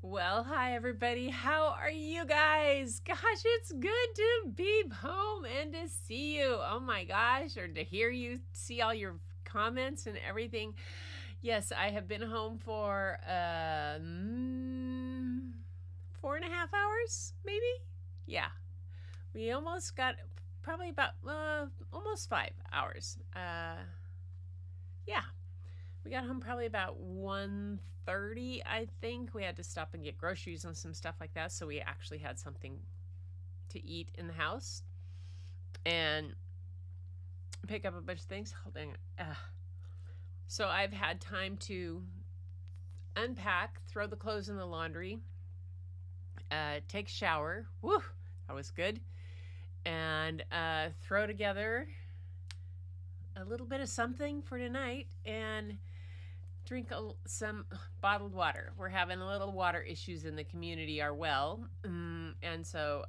Well, hi everybody. How are you guys? Gosh, it's good to be home and to see you. Oh my gosh, or to hear you, see all your comments and everything. Yes, I have been home for 4.5 hours, maybe. Yeah, we almost got probably about almost 5 hours. Yeah, we got home probably about 1:30, I think. We had to stop and get groceries and some stuff like that, so we actually had something to eat in the house and pick up a bunch of things. Oh, dang it. So I've had time to unpack, throw the clothes in the laundry, take a shower. Woo, that was good. And throw together a little bit of something for tonight and drink some bottled water. We're having a little water issues in the community, our well, and so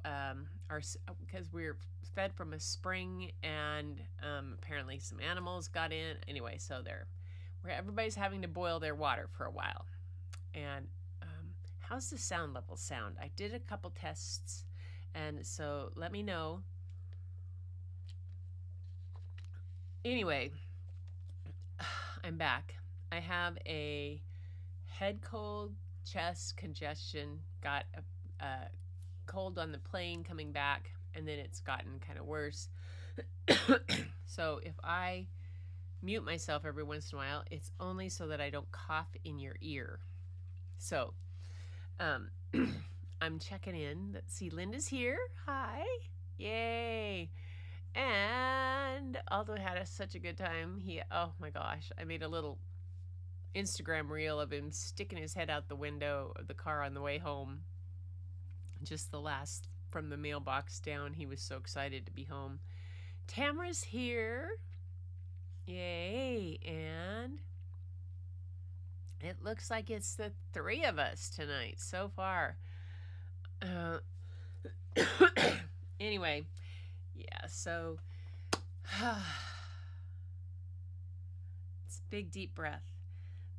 because we're fed from a spring, and apparently some animals got in. Anyway, so everybody's having to boil their water for a while. And how's the sound level sound? I did a couple tests, and so let me know. Anyway, I'm back. I have a head cold, chest congestion, got a cold on the plane coming back, and then it's gotten kind of worse. So if I mute myself every once in a while, it's only so that I don't cough in your ear. So I'm checking in. Let's see, Linda's here. Hi. Yay. And Aldo had such a good time. Oh my gosh, I made a little Instagram reel of him sticking his head out the window of the car on the way home. Just the last from the mailbox down. He was so excited to be home. Tamara's here. Yay. And it looks like it's the three of us tonight so far. Anyway, yeah, so it's a big deep breath.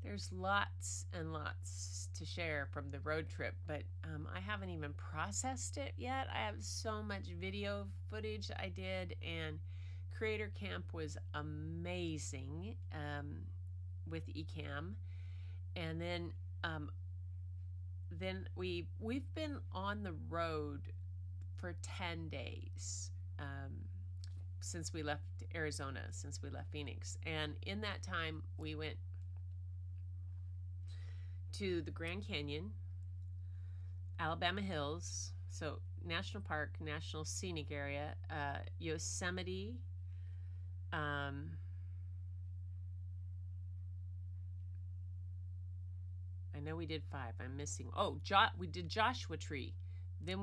There's lots and lots to share from the road trip, but I haven't even processed it yet. I have so much video footage I did, and Creator Camp was amazing with Ecamm. And then we've been on the road for 10 days since we left Arizona, since we left Phoenix. And in that time, we went to the Grand Canyon, Alabama Hills, so National Park, National Scenic Area, Yosemite, I know we did 5. I'm missing. Oh, we did Joshua Tree. Then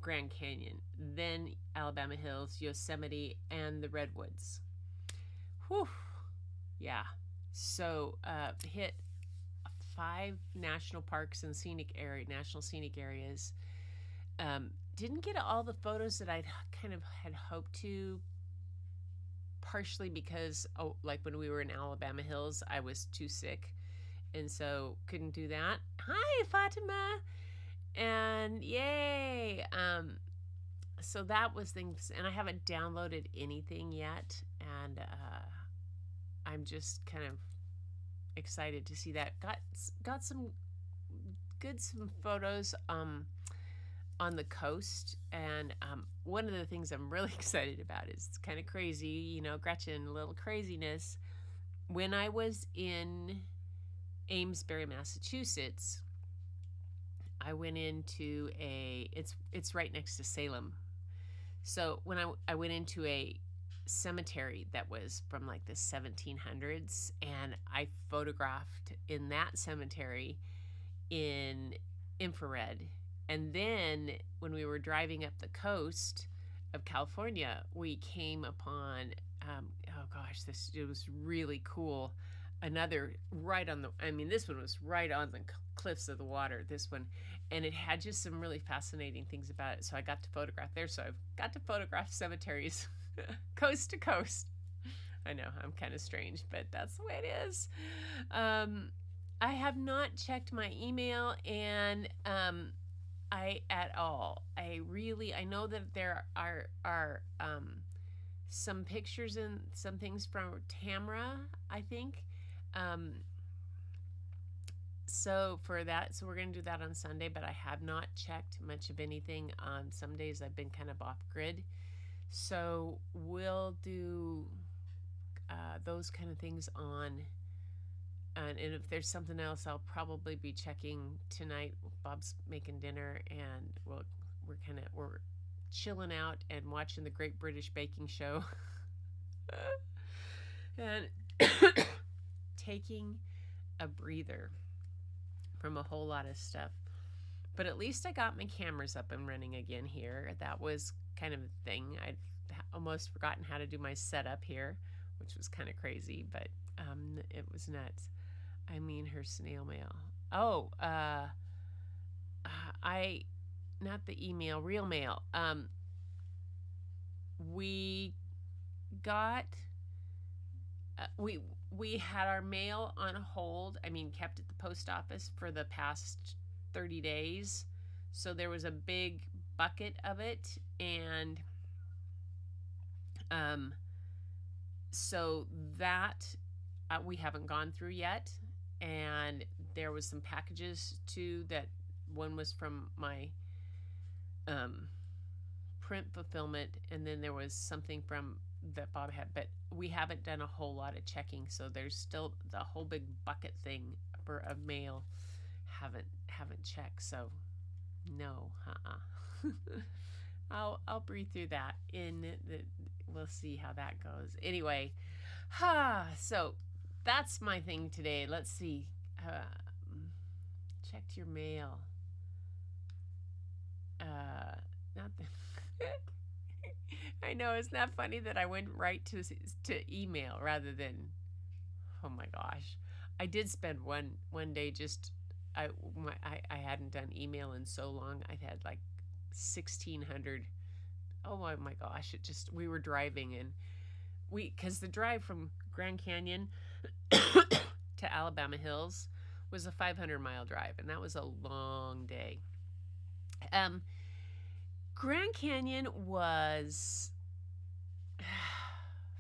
Grand Canyon. Then Alabama Hills, Yosemite, and the Redwoods. Whew. Yeah. So hit 5 national parks and national scenic areas. Didn't get all the photos that I'd kind of had hoped to, partially because, like when we were in Alabama Hills, I was too sick, and so couldn't do that. Hi, Fatima! And yay! So that was things, and I haven't downloaded anything yet, and I'm just kind of excited to see that. Got some photos on the coast, and one of the things I'm really excited about is it's kind of crazy, Gretchen, a little craziness. When I was in Amesbury, Massachusetts, I went into it's right next to Salem. So when I went into a cemetery that was from like the 1700s, and I photographed in that cemetery in infrared, And then when we were driving up the coast of California, we came upon, oh gosh, it was really cool. Another right on the, I mean, this one was right on the cliffs of the water, this one. And it had just some really fascinating things about it. So I got to photograph there. So I've got to photograph cemeteries coast to coast. I know I'm kind of strange, but that's the way it is. I have not checked my email and at all. I know that there are some pictures and some things from Tamra, I think. Um, so for that, so we're going to do that on Sunday, but I have not checked much of anything on some days. I've been kind of off grid. So we'll do those kind of things on. And if there's something else, I'll probably be checking tonight. Bob's making dinner, and we're chilling out and watching the Great British Baking Show, and taking a breather from a whole lot of stuff. But at least I got my cameras up and running again here. That was kind of a thing. I'd almost forgotten how to do my setup here, which was kind of crazy, but it was nuts. I mean, her snail mail. Oh, not the email, real mail. We got, we had our mail on hold. I mean, kept at the post office for the past 30 days. So there was a big bucket of it. And so that we haven't gone through yet. And there was some packages too that one was from my print fulfillment, and then there was something from that Bob had, but we haven't done a whole lot of checking, so there's still the whole big bucket thing of mail haven't checked, so no. I'll breathe through that we'll see how that goes. Anyway, so that's my thing today. Let's see. Checked your mail. Not the I know, isn't that funny that I went right to email rather than, oh my gosh. I did spend one day just I hadn't done email in so long. I'd had like 1,600. Oh my gosh, we were driving, and because the drive from Grand Canyon to Alabama Hills was a 500-mile drive, and that was a long day. Grand Canyon was,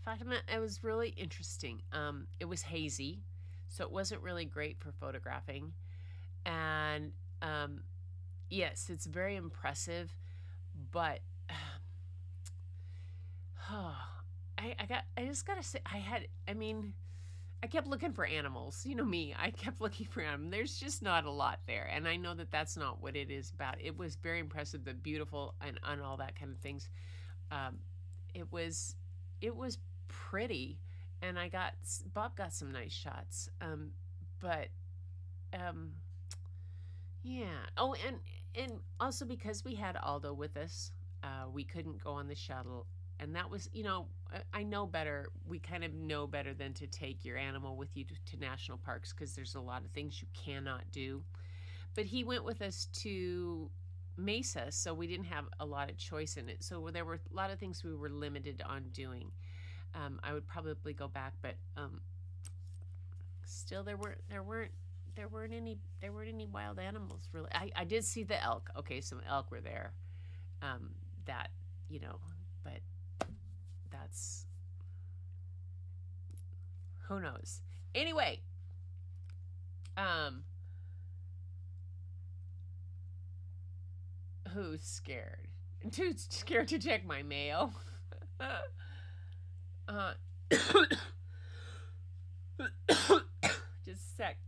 Fatima, it was really interesting. It was hazy, so it wasn't really great for photographing. And yes, it's very impressive, but I just gotta say, I kept looking for animals. You know me, I kept looking for animals. There's just not a lot there. And I know that that's not what it is about. It was very impressive, the beautiful and all that kind of things. It was pretty. And Bob got some nice shots. But yeah. Oh, and also because we had Aldo with us, we couldn't go on the shuttle. And that was, I know better. We kind of know better than to take your animal with you to national parks, because there's a lot of things you cannot do. But he went with us to Mesa, so we didn't have a lot of choice in it. So there were a lot of things we were limited on doing. I would probably go back, but still there weren't any wild animals really. I did see the elk. Okay, some elk were there. That but that's, who knows. Anyway, who's scared? Too scared to check my mail. Just a sec.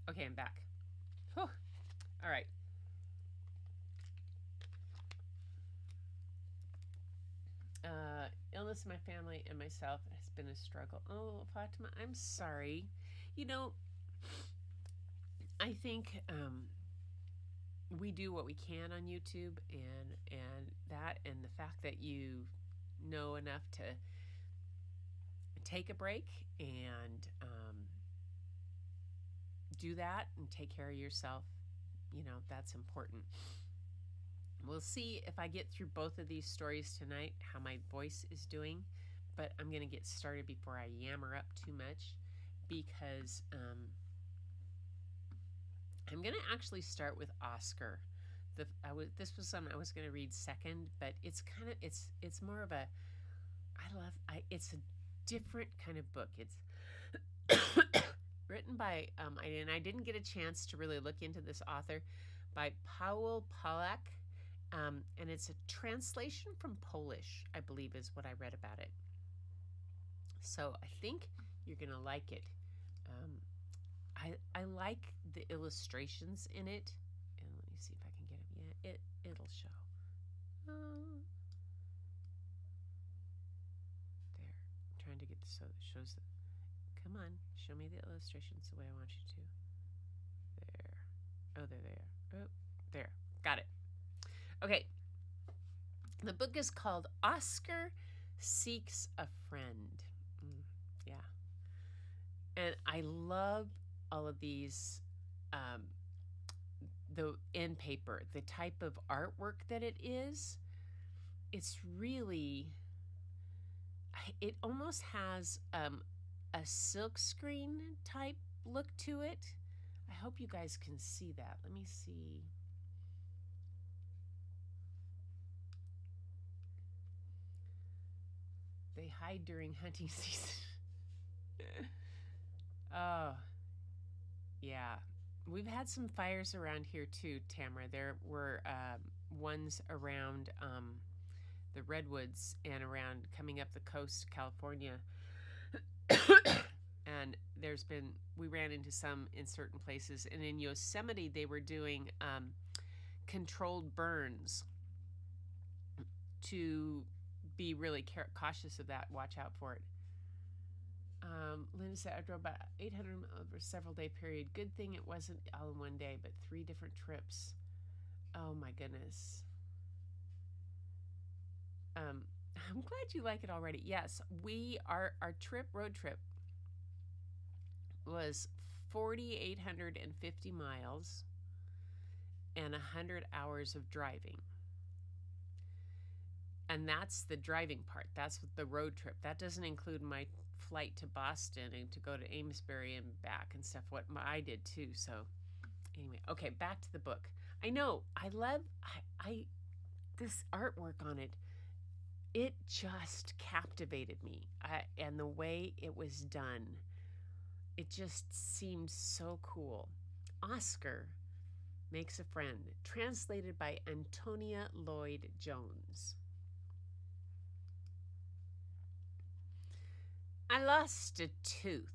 Okay, I'm back. Whew. All right. illness in my family and myself has been a struggle. Oh, Fatima, I'm sorry. You know, I think we do what we can on YouTube, and that, and the fact that you know enough to take a break and do that and take care of yourself, that's important. We'll see if I get through both of these stories tonight, how my voice is doing, but I'm going to get started before I yammer up too much, because I'm going to actually start with Oscar. This was something I was going to read second, but it's more of a, it's a different kind of book. It's written by, and I didn't get a chance to really look into this author, by Paweł Polak, and it's a translation from Polish, I believe is what I read about it. So I think you're going to like it. I like the illustrations in it, and let me see if I can get them. Yeah, it'll show. There. I'm trying to get this so it shows the. Come on, show me the illustrations the way I want you to. There. Oh, there they are. Oh, there. Got it. Okay. The book is called Oscar Seeks a Friend. Yeah. And I love all of these, the end paper, the type of artwork that it is. It's really, it almost has a silk screen type look to it. I hope you guys can see that. Let me see. They hide during hunting season. Oh, yeah. We've had some fires around here too, Tamara. There were ones around the redwoods and around coming up the coast of California. And we ran into some in certain places. And in Yosemite, they were doing controlled burns to be really cautious of that. Watch out for it. Linda said, I drove about 800 over a several day period. Good thing it wasn't all in one day, but 3 different trips. Oh my goodness. I'm glad you like it already. Yes, our road trip was 4,850 miles and 100 hours of driving. And that's the driving part. That's the road trip. That doesn't include my flight to Boston and to go to Amesbury and back and stuff, what I did too. So anyway, okay, back to the book. I know, I love this artwork on it. It just captivated me. And the way it was done, it just seemed so cool. Oscar Makes a Friend, translated by Antonia Lloyd Jones. I lost a tooth.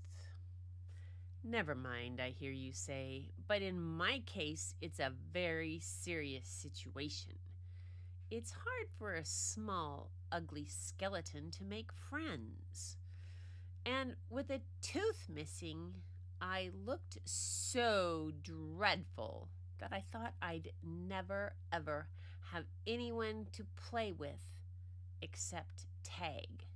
Never mind, I hear you say, but in my case, it's a very serious situation. It's hard for a small, ugly skeleton to make friends. And with a tooth missing, I looked so dreadful that I thought I'd never, ever have anyone to play with except Tag.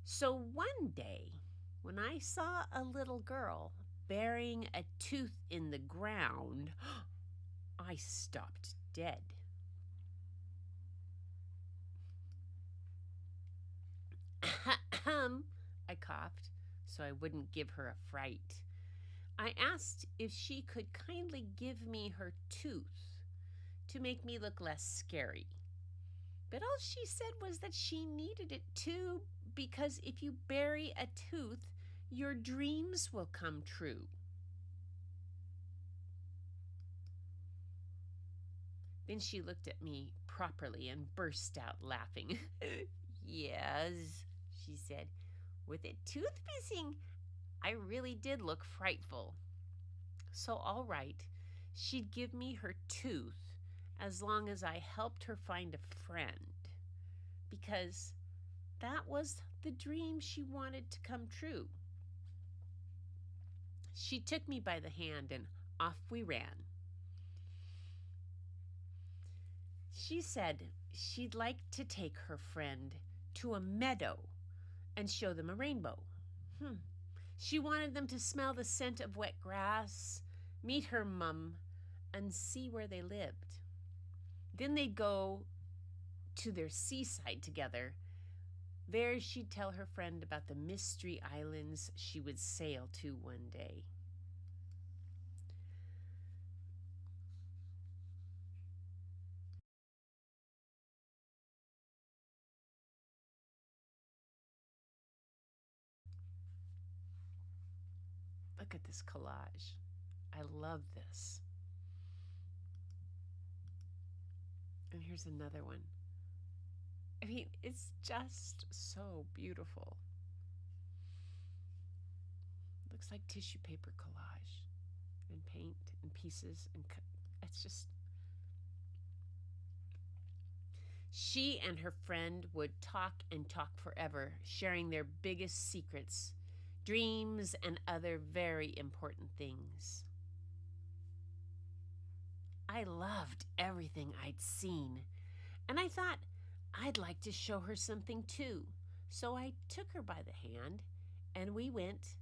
So one day, when I saw a little girl burying a tooth in the ground, I stopped dead. I coughed so I wouldn't give her a fright. I asked if she could kindly give me her tooth to make me look less scary. But all she said was that she needed it too, because if you bury a tooth, your dreams will come true. Then she looked at me properly and burst out laughing. Yes, she said, with a tooth missing, I really did look frightful. So all right, she'd give me her tooth, as long as I helped her find a friend, because that was the dream she wanted to come true. She took me by the hand and off we ran. She said she'd like to take her friend to a meadow and show them a rainbow. She wanted them to smell the scent of wet grass, meet her mum, and see where they lived. Then they'd go to their seaside together. There she'd tell her friend about the mystery islands she would sail to one day. Look at this collage. I love this. And here's another one. I mean, it's just so beautiful. Looks like tissue paper collage and paint and pieces and it's just. She and her friend would talk and talk forever, sharing their biggest secrets, dreams, and other very important things. I loved everything I'd seen, and I thought I'd like to show her something too. So I took her by the hand, and we went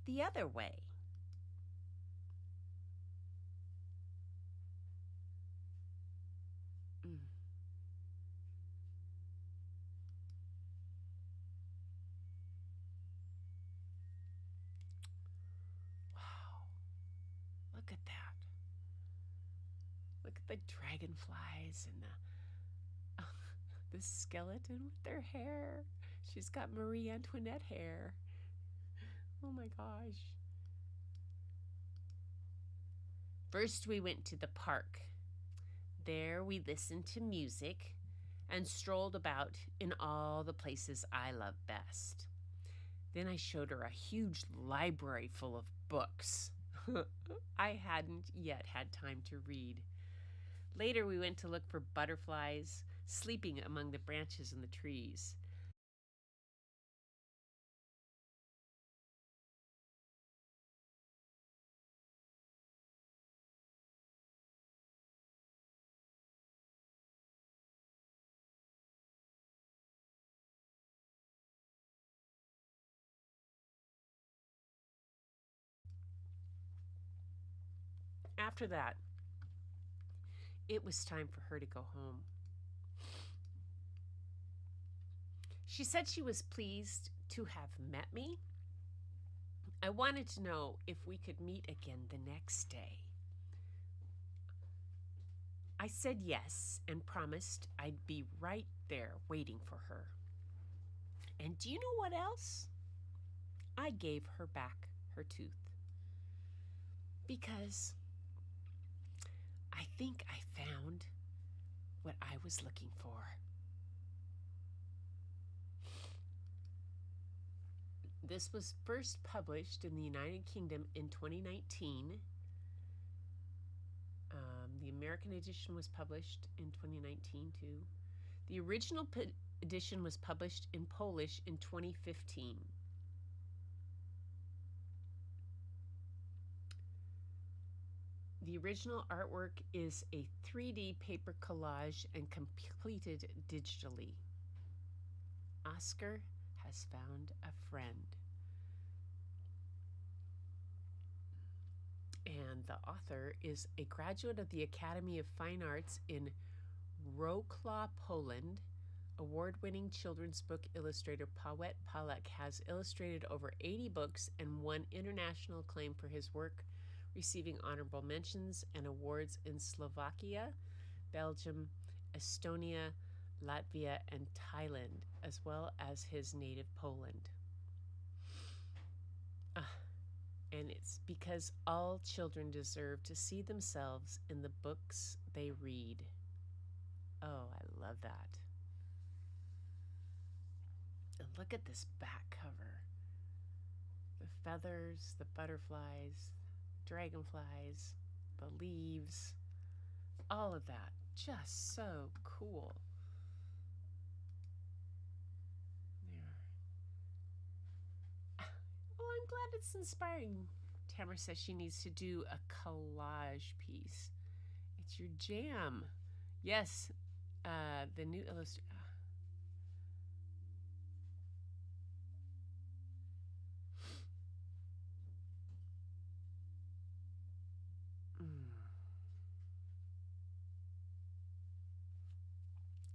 the other way. Mm. Wow, look at that. Look at the dragonflies and the skeleton with their hair. She's got Marie Antoinette hair. Oh my gosh. First, we went to the park. There, we listened to music and strolled about in all the places I love best. Then I showed her a huge library full of books. I hadn't yet had time to read. Later, we went to look for butterflies sleeping among the branches and the trees. After that, it was time for her to go home. She said she was pleased to have met me. I wanted to know if we could meet again the next day. I said yes and promised I'd be right there waiting for her. And do you know what else? I gave her back her tooth. Because I think I found what I was looking for. This was first published in the United Kingdom in 2019. The American edition was published in 2019 too. The original edition was published in Polish in 2015. The original artwork is a 3D paper collage and completed digitally. Oscar has found a friend. And the author is a graduate of the Academy of Fine Arts in Wrocław, Poland. Award-winning children's book illustrator Paweł Palek has illustrated over 80 books and won international acclaim for his work, receiving honorable mentions and awards in Slovakia, Belgium, Estonia, Latvia, and Thailand, as well as his native Poland. And it's because all children deserve to see themselves in the books they read. Oh, I love that. And look at this back cover. The feathers, the butterflies, dragonflies, the leaves, all of that. just so cool. There. Oh, I'm glad it's inspiring. Tamara says she needs to do a collage piece. It's your jam. Yes, the new illustration.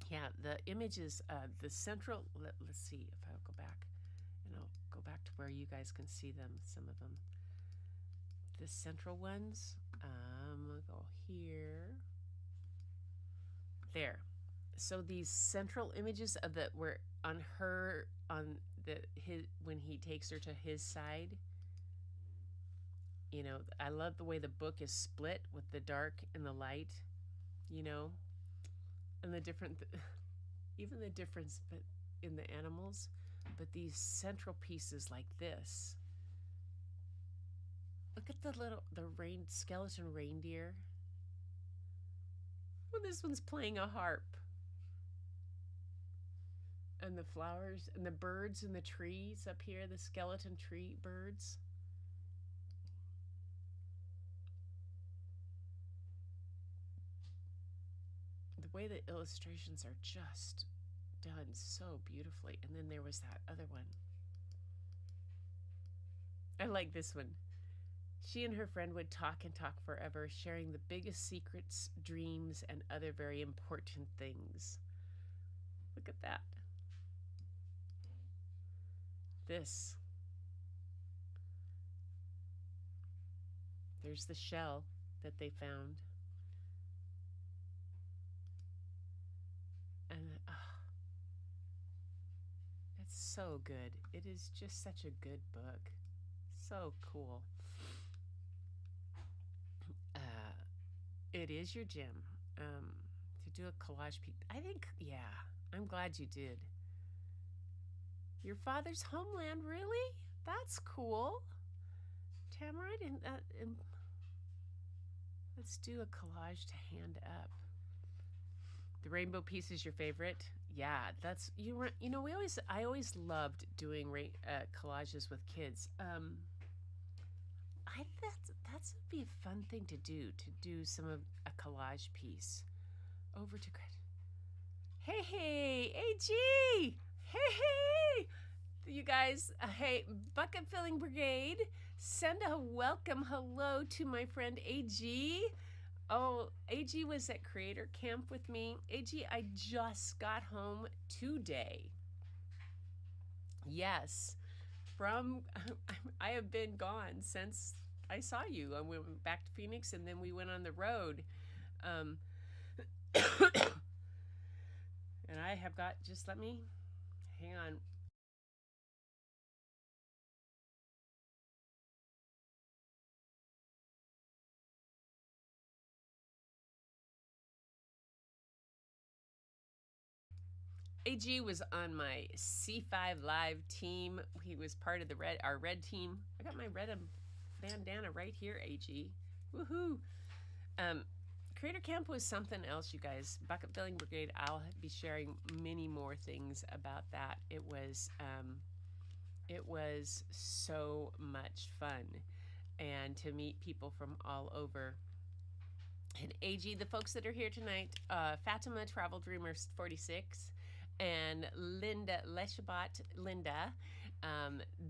Yeah, the images, the central, let's see if I'll go back, and I'll go back to where you guys can see them, some of them. The central ones, I'll go here. There. So these central images of the, where on her, on the, his, when he takes her to his side, you know, I love the way the book is split with the dark and the light, you know, and the different, even the difference but in the animals, but these central pieces like this. Look at the little, the skeleton reindeer. Well, this one's playing a harp. And the flowers and the birds and the trees up here, the skeleton tree birds. The way the illustrations are just done so beautifully. And then there was that other one. I like this one. She and her friend would talk and talk forever, sharing the biggest secrets, dreams, and other very important things. Look at that. This. There's the shell that they found. And it's so good. It is just such a good book. So cool. It is your gym. To do a collage piece. I think, yeah, I'm glad you did. Your father's homeland, really? That's cool. Tamara, I didn't. Let's do a collage to hand up. The rainbow piece is your favorite. Yeah, that's you know I always loved doing collages with kids. That's would be a fun thing to do some of a collage piece. Over to Greg. Hey, AG! Hey! You guys, hey, Bucket Filling Brigade, send a welcome hello to my friend AG. Oh, AG was at Creator Camp with me. AG, I just got home today. Yes, I have been gone since I saw you. I went back to Phoenix and then we went on the road. And I have got, just let me, hang on. AG was on my C5 Live team. He was part of our red team. I got my red bandana right here, AG. Woohoo! Creator Camp was something else, you guys. Bucket Filling Brigade, I'll be sharing many more things about that. It was so much fun, and to meet people from all over. And AG, the folks that are here tonight, Fatima Travel Dreamers 46, and Linda Leshabat Linda.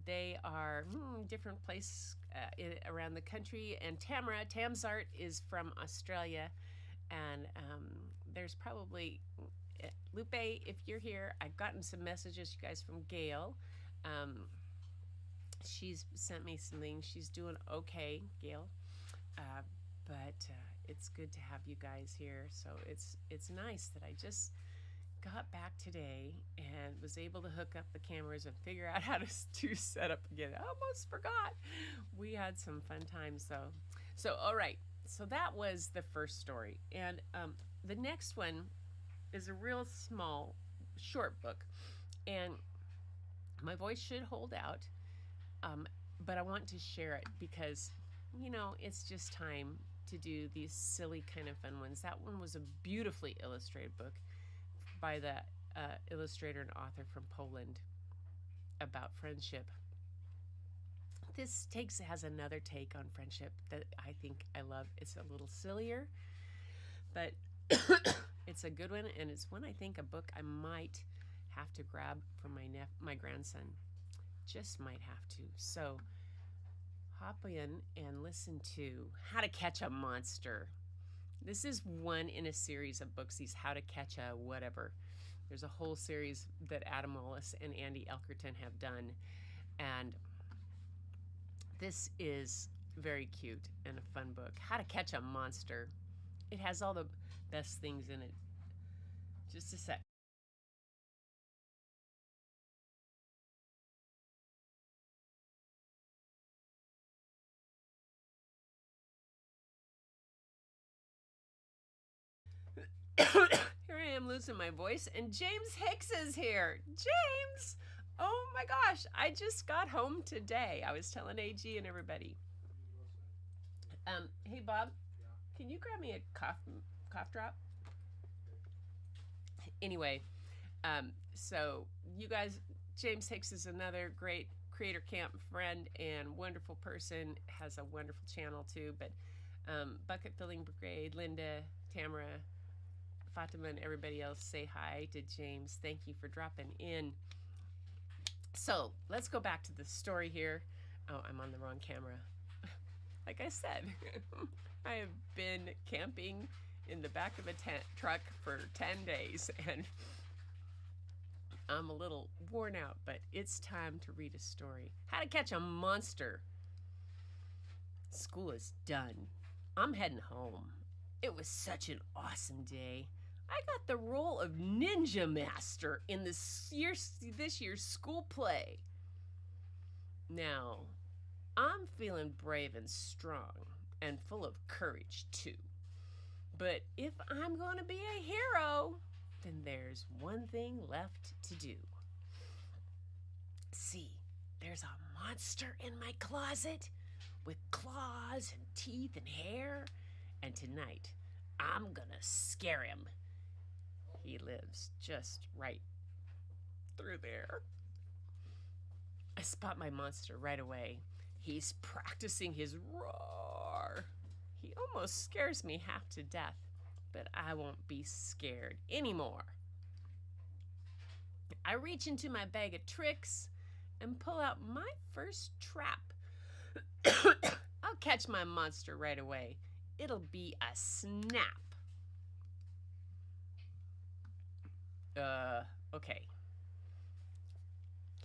They are different places around the country. And Tamara Tamzart is from Australia. And there's probably Lupe, if you're here. I've gotten some messages, you guys, from Gail. She's sent me some things. She's doing okay, Gail. But it's good to have you guys here. So it's nice that I just got back today and was able to hook up the cameras and figure out how to do setup again. I almost forgot. We had some fun times though. So all right, so that was the first story, and the next one is a real small, short book, and my voice should hold out, but I want to share it because, you know, it's just time to do these silly kind of fun ones. That one was a beautifully illustrated book by the illustrator and author from Poland about friendship. This has another take on friendship that I think I love. It's a little sillier, but it's a good one, and it's one I think a book I might have to grab for my grandson. Just might have to. So hop in and listen to How to Catch a Monster. This is one in a series of books, these How to Catch a whatever. There's a whole series that Adam Wallace and Andy Elkerton have done, and this is very cute and a fun book. How to Catch a Monster. It has all the best things in it. Just a sec. Here I am losing my voice, and James Hicks is here. James! Oh my gosh, I just got home today. I was telling AG and everybody. Hey Bob, can you grab me a cough drop? Anyway, so you guys, James Hicks is another great Creator Camp friend and wonderful person. Has a wonderful channel too. But Bucket Filling Brigade, Linda, Tamara, Fatima, and everybody else, say hi to James. Thank you for dropping in. So let's go back to the story here. Oh, I'm on the wrong camera. Like I said, I have been camping in the back of a truck for 10 days, and I'm a little worn out, but it's time to read a story. How to Catch a Monster. School is done. I'm heading home. It was such an awesome day. I got the role of Ninja Master in this year's school play. Now, I'm feeling brave and strong and full of courage too. But if I'm going to be a hero, then there's one thing left to do. See, there's a monster in my closet with claws and teeth and hair, and tonight I'm gonna scare him. He lives just right through there. I spot my monster right away. He's practicing his roar. He almost scares me half to death, but I won't be scared anymore. I reach into my bag of tricks and pull out my first trap. I'll catch my monster right away. It'll be a snap. Okay.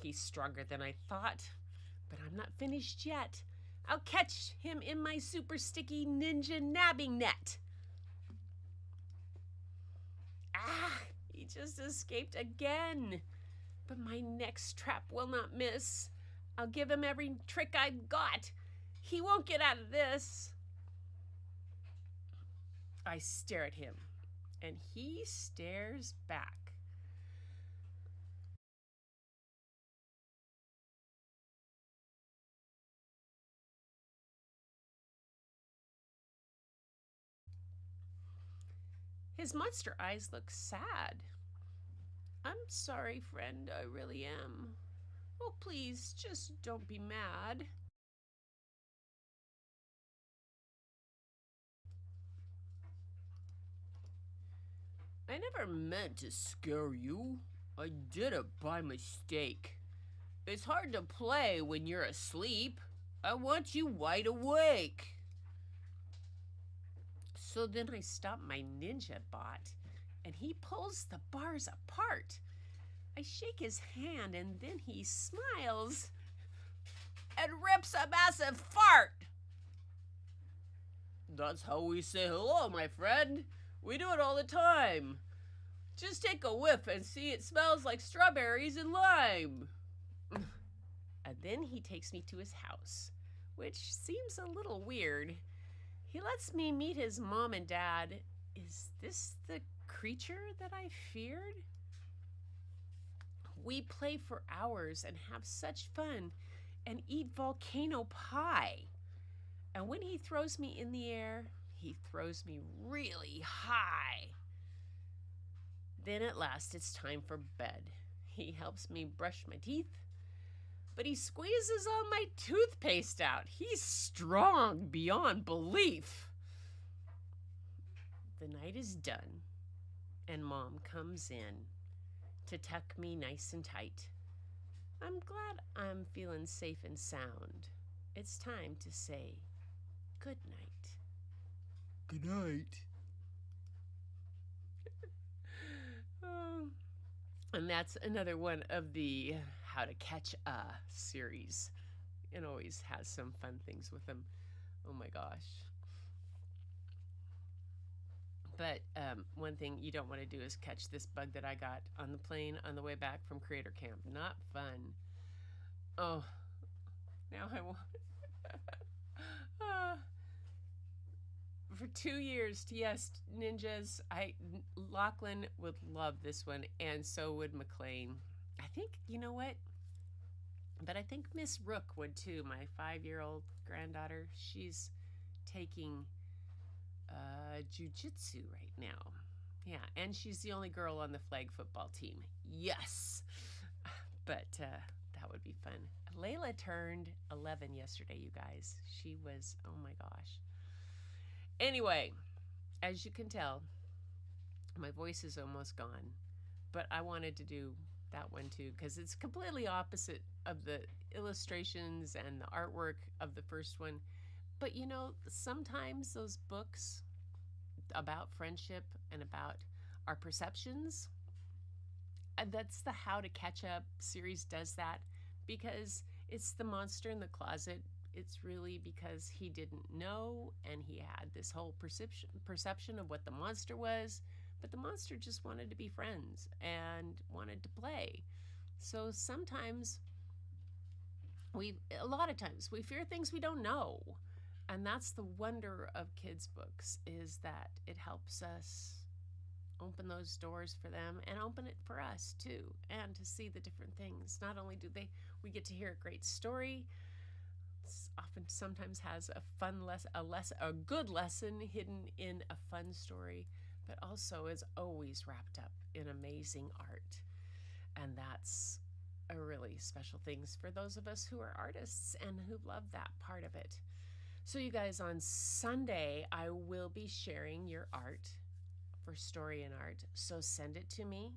He's stronger than I thought, but I'm not finished yet. I'll catch him in my super sticky ninja nabbing net. Ah, he just escaped again. But my next trap will not miss. I'll give him every trick I've got. He won't get out of this. I stare at him, and he stares back. His monster eyes look sad. I'm sorry, friend, I really am. Oh, please, just don't be mad. I never meant to scare you. I did it by mistake. It's hard to play when you're asleep. I want you wide awake. So then I stop my ninja bot, and he pulls the bars apart. I shake his hand, and then he smiles and rips a massive fart. That's how we say hello, my friend. We do it all the time. Just take a whiff and see it smells like strawberries and lime. And then he takes me to his house, which seems a little weird. He lets me meet his mom and dad. Is this the creature that I feared? We play for hours and have such fun and eat volcano pie. And when he throws me in the air, he throws me really high. Then at last it's time for bed. He helps me brush my teeth, but he squeezes all my toothpaste out. He's strong beyond belief. The night is done, and Mom comes in to tuck me nice and tight. I'm glad I'm feeling safe and sound. It's time to say good night. Good night. And that's another one of the How to Catch a series. It always has some fun things with them. Oh my gosh. But one thing you don't want to do is catch this bug that I got on the plane on the way back from Creator Camp. Not fun. Oh, now I want. For 2 years, yes, ninjas. Lachlan would love this one, and so would McLean. I think, you know what? But I think Miss Rook would too. My 5-year-old granddaughter. She's taking jujitsu right now. Yeah, and she's the only girl on the flag football team. Yes, but that would be fun. Layla turned 11 yesterday, you guys. She was, oh my gosh. Anyway, as you can tell, my voice is almost gone, but I wanted to do that one too because it's completely opposite of the illustrations and the artwork of the first one. But you know, sometimes those books about friendship and about our perceptions, that's the How to Catch Up series does that because it's the monster in the closet. It's really because he didn't know and he had this whole perception of what the monster was, but the monster just wanted to be friends and wanted to play. So sometimes a lot of times we fear things we don't know. And that's the wonder of kids' books is that it helps us open those doors for them and open it for us too, and to see the different things. Not only do we get to hear a great story, often sometimes has a fun a good lesson hidden in a fun story, but also is always wrapped up in amazing art. And that's a really special thing for those of us who are artists and who love that part of it. So you guys, on Sunday, I will be sharing your art for Story and Art. So send it to me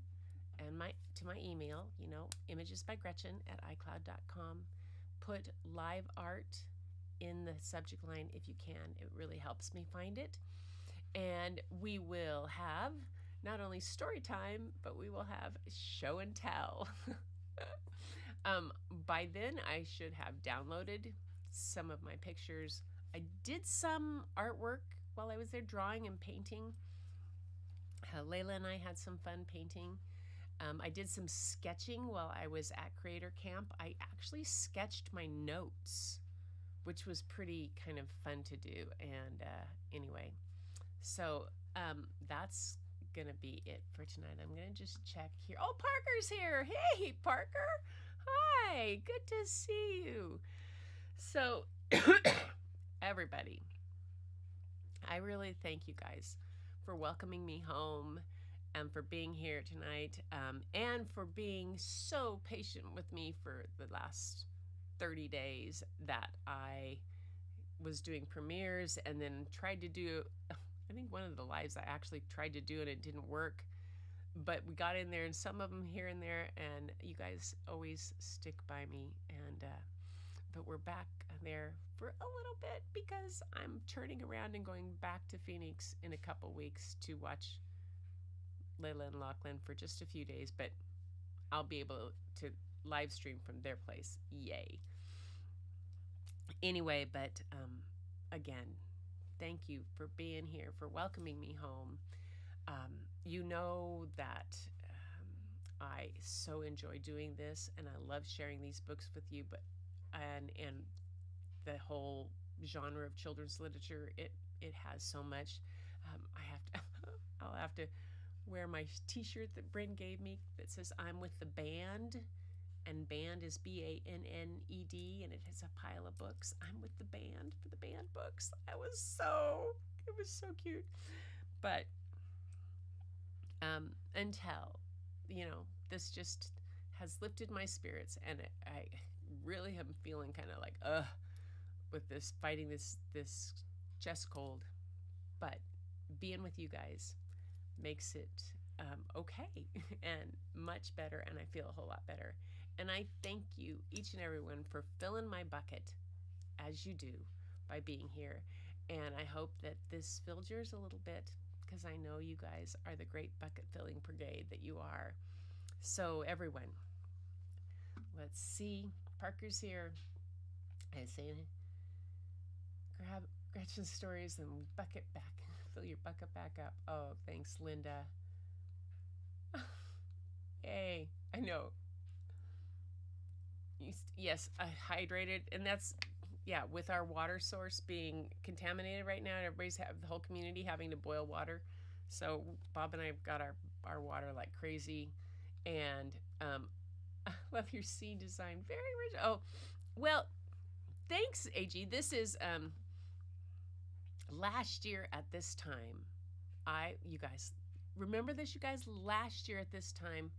and to my email, imagesbygretchen@icloud.com. Put live art in the subject line if you can. It really helps me find it. And we will have not only story time, but we will have show and tell. By then, I should have downloaded some of my pictures. I did some artwork while I was there drawing and painting. Layla and I had some fun painting. I did some sketching while I was at Creator Camp. I actually sketched my notes, which was pretty kind of fun to do. And anyway, so that's going to be it for tonight. I'm going to just check here. Oh, Parker's here. Hey, Parker. Hi. Good to see you. So, everybody, I really thank you guys for welcoming me home and for being here tonight, and for being so patient with me for the last 30 days that I was doing premieres and then tried to do, I think one of the lives I actually tried to do and it didn't work, but we got in there and some of them here and there, and you guys always stick by me, and but we're back there for a little bit because I'm turning around and going back to Phoenix in a couple weeks to watch Layla and Lachlan for just a few days, but I'll be able to live stream from their place. Yay. Anyway, but again, thank you for being here, for welcoming me home. You know that I so enjoy doing this and I love sharing these books with you, but and the whole genre of children's literature, it has so much. I'll have to wear my t-shirt that Bryn gave me that says I'm with the band, and band is BANNED, and it has a pile of books. I'm with the band for the band books. I was so It was so cute. But until, this just has lifted my spirits, and I really am feeling kind of like, with this fighting this chest cold. But being with you guys makes it okay and much better, and I feel a whole lot better. And I thank you, each and everyone, for filling my bucket as you do by being here. And I hope that this filled yours a little bit, because I know you guys are the great bucket filling brigade that you are. So everyone, let's see. Parker's here. I say, grab Gretchen's stories and bucket back. Fill your bucket back up. Oh, thanks, Linda. Hey, I know. Yes, hydrated, and that's, with our water source being contaminated right now, everybody's the whole community having to boil water. So Bob and I have got our water like crazy, and I love your scene design, very original. Oh, well, thanks, AG. This is last year at this time. You guys remember this? You guys, last year at this time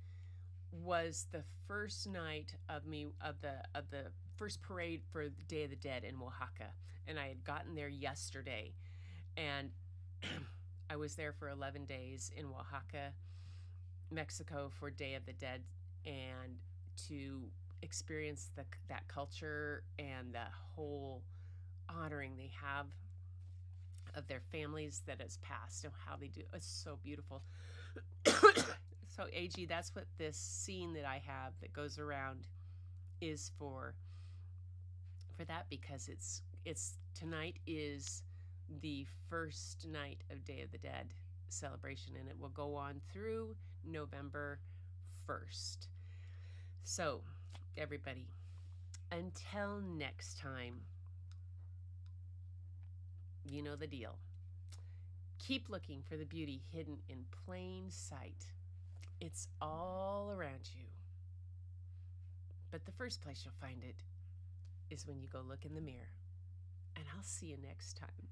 was the first night of the first parade for the Day of the Dead in Oaxaca, and I had gotten there yesterday, and I was there for 11 days in Oaxaca, Mexico, for Day of the Dead, and to experience that culture and the whole honoring they have of their families that has passed and how they do. It's so beautiful. So AG, that's what this scene that I have that goes around is for that, because it's tonight is the first night of Day of the Dead celebration, and it will go on through November 1st. So everybody, until next time, you know the deal. Keep looking for the beauty hidden in plain sight. It's all around you. But the first place you'll find it is when you go look in the mirror. And I'll see you next time.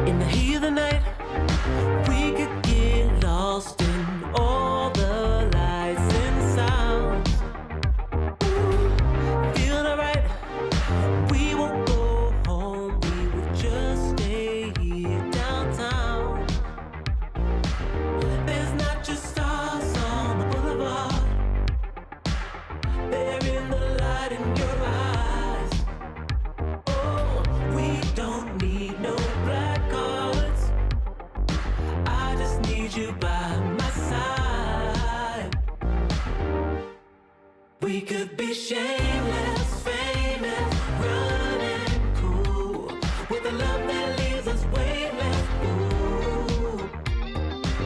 In the heat of the night, we could get lost in all the lights and sounds. Feeling alright, we won't go home, we will just stay here downtown. There's not just stars on the boulevard, they're in the light in your eyes. Oh, we don't need no black cards, I just need you by my side. We could be shameless, famous, running cool, with a love that leaves us weightless. Ooh,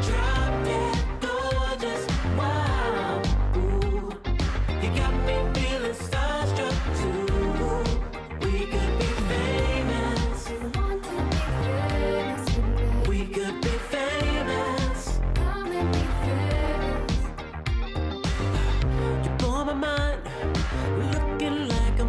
drop dead gorgeous, wow. Ooh, you got me feeling starstruck too. We could be famous, You want to be famous with me. we could be famous. Come and be famous. You blow my mind, looking like a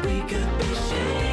We could be sharing.